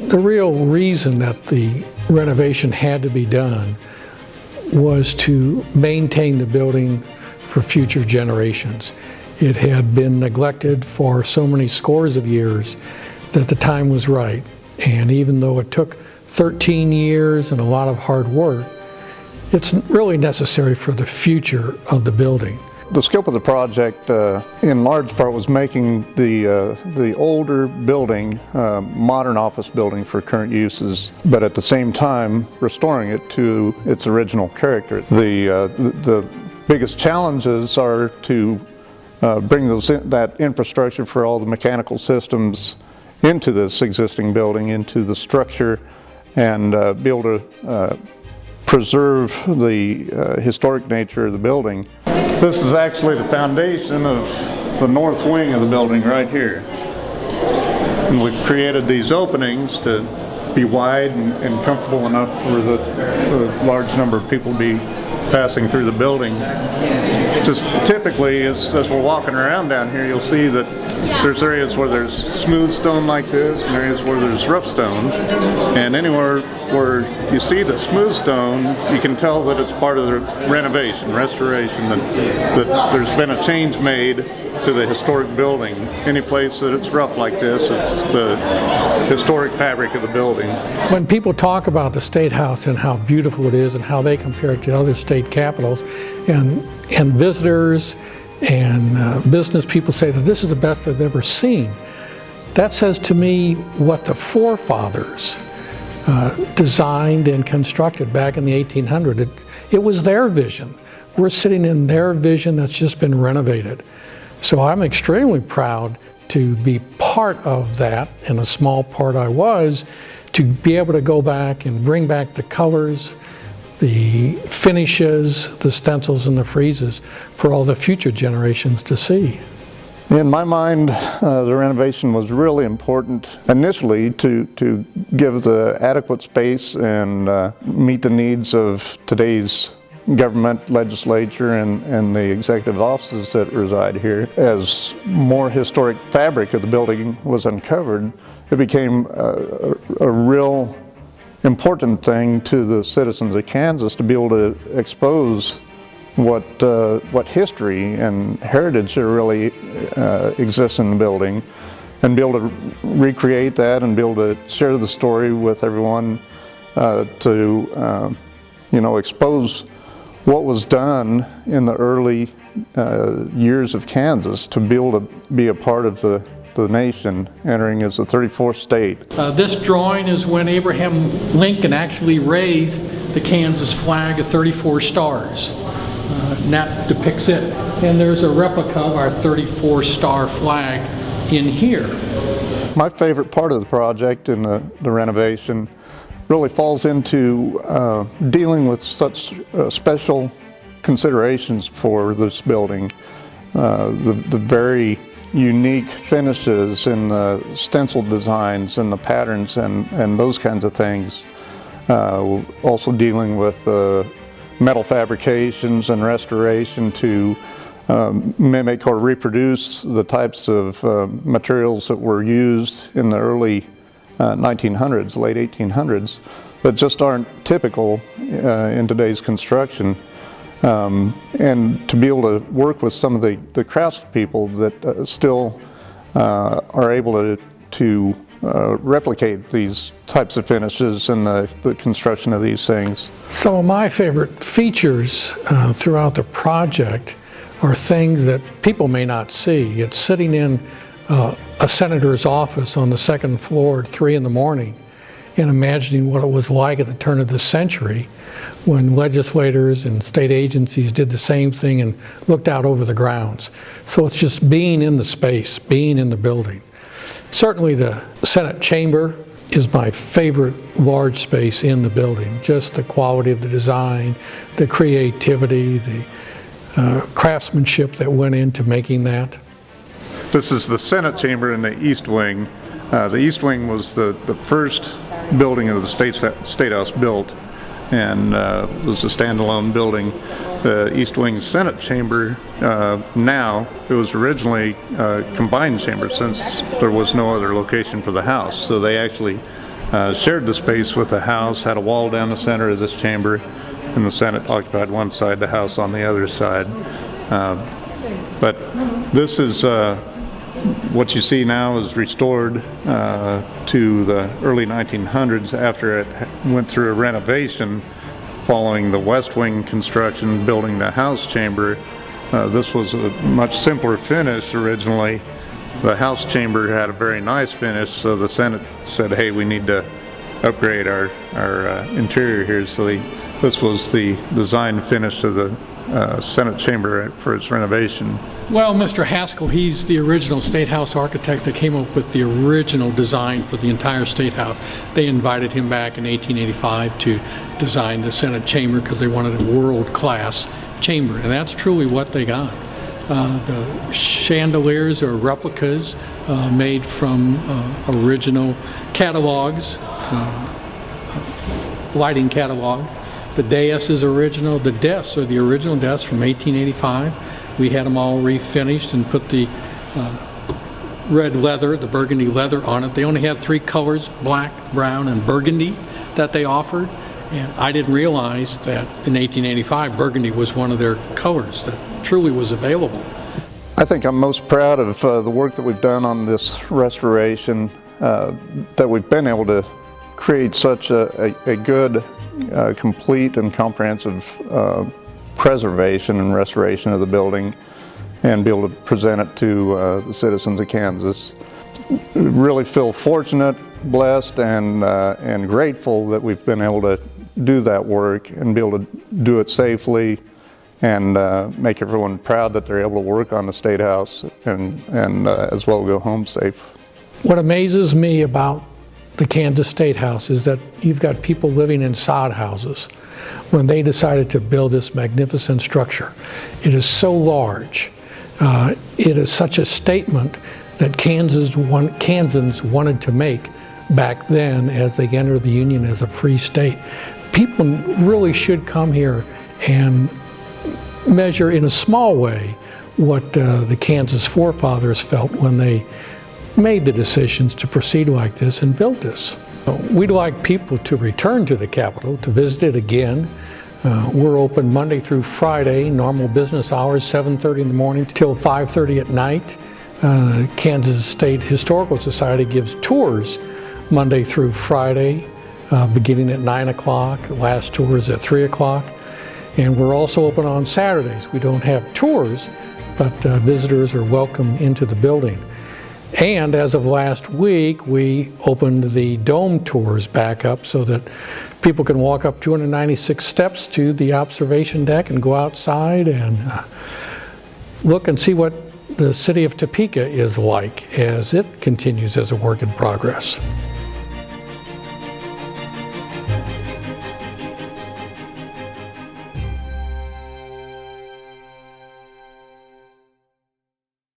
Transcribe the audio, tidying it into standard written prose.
The real reason that the renovation had to be done was to maintain the building for future generations. It had been neglected for so many scores of years that the time was right. And even though it took 13 years and a lot of hard work, it's really necessary for the future of the building. The scope of the project, in large part, was making the older building modern office building for current uses, but at the same time restoring it to its original character. The biggest challenges are to bring that infrastructure for all the mechanical systems into this existing building, into the structure, and be able to preserve the historic nature of the building. This is actually the foundation of the north wing of the building right here. And we've created these openings to be wide and comfortable enough for the large number of people to be passing through the building. Just typically, as we're walking around down here, you'll see that there's areas where there's smooth stone like this and areas where there's rough stone. And anywhere where you see the smooth stone, you can tell that it's part of the restoration, that there's been a change made to the historic building. Any place that it's rough like this, it's the historic fabric of the building. When people talk about the State House and how beautiful it is and how they compare it to other state capitals, and visitors and business people say that this is the best they've ever seen, that says to me what the forefathers designed and constructed back in the 1800s. It was their vision. We're sitting in their vision that's just been renovated. So I'm extremely proud to be part of that, and a small part I was, to be able to go back and bring back the colors, the finishes, the stencils and the friezes for all the future generations to see. In my mind, the renovation was really important initially to give the adequate space and meet the needs of today's government, legislature, and the executive offices that reside here. As more historic fabric of the building was uncovered, it became a real important thing to the citizens of Kansas to be able to expose what history and heritage there really exists in the building, and be able to recreate that and be able to share the story with everyone, to expose what was done in the early years of Kansas, to be able to be a part of the nation entering as the 34th state. This drawing is when Abraham Lincoln actually raised the Kansas flag of 34 stars. And that depicts it. And there's a replica of our 34-star flag in here. My favorite part of the project in the renovation really falls into dealing with such special considerations for this building. The very unique finishes in the stencil designs and the patterns and those kinds of things. Also dealing with metal fabrications and restoration to mimic or reproduce the types of materials that were used in the early 1900s, late 1800s, that just aren't typical in today's construction. And to be able to work with some of the craftspeople that still are able to replicate these types of finishes and the construction of these things. Some of my favorite features throughout the project are things that people may not see. It's sitting in a senator's office on the second floor at 3 in the morning and imagining what it was like at the turn of the century when legislators and state agencies did the same thing and looked out over the grounds. So it's just being in the space, being in the building. Certainly the Senate chamber is my favorite large space in the building. Just the quality of the design, the creativity, the craftsmanship that went into making that. This is the Senate chamber in the East Wing. The East Wing was the first building of the State House built, and was a standalone building. The East Wing Senate chamber, now, it was originally a combined chamber since there was no other location for the House. So they actually shared the space with the House, had a wall down the center of this chamber, and the Senate occupied one side, the House on the other side. But this is what you see now is restored to the early 1900s after it went through a renovation following the West Wing construction, building the House chamber. This was a much simpler finish originally. The House chamber had a very nice finish, so the Senate said, hey, we need to upgrade our interior here. So this was the design finish of the Senate chamber for its renovation. Well, Mr. Haskell, he's the original State House architect that came up with the original design for the entire State House. They invited him back in 1885 to design the Senate chamber because they wanted a world-class chamber, and that's truly what they got. The chandeliers are replicas made from original catalogs, lighting catalogs. The dais is original. The desks are the original desks from 1885. We had them all refinished and put the red leather, the burgundy leather on it. They only had 3 colors, black, brown, and burgundy, that they offered. And I didn't realize that in 1885, burgundy was one of their colors that truly was available. I think I'm most proud of the work that we've done on this restoration, that we've been able to create such a good, complete and comprehensive preservation and restoration of the building and be able to present it to the citizens of Kansas. Really feel fortunate, blessed, and grateful that we've been able to do that work and be able to do it safely and make everyone proud that they're able to work on the State House and as well go home safe. What amazes me about the Kansas State House is that you've got people living in sod houses when they decided to build this magnificent structure. It is so large. It is such a statement that Kansans wanted to make back then as they entered the Union as a free state. People really should come here and measure in a small way what the Kansas forefathers felt when they made the decisions to proceed like this and build this. We'd like people to return to the Capitol, to visit it again. We're open Monday through Friday, normal business hours, 7:30 in the morning till 5:30 at night. Kansas State Historical Society gives tours Monday through Friday, beginning at 9 o'clock, last tours at 3 o'clock. And we're also open on Saturdays. We don't have tours, but visitors are welcome into the building. And as of last week, we opened the dome tours back up so that people can walk up 296 steps to the observation deck and go outside and look and see what the city of Topeka is like as it continues as a work in progress.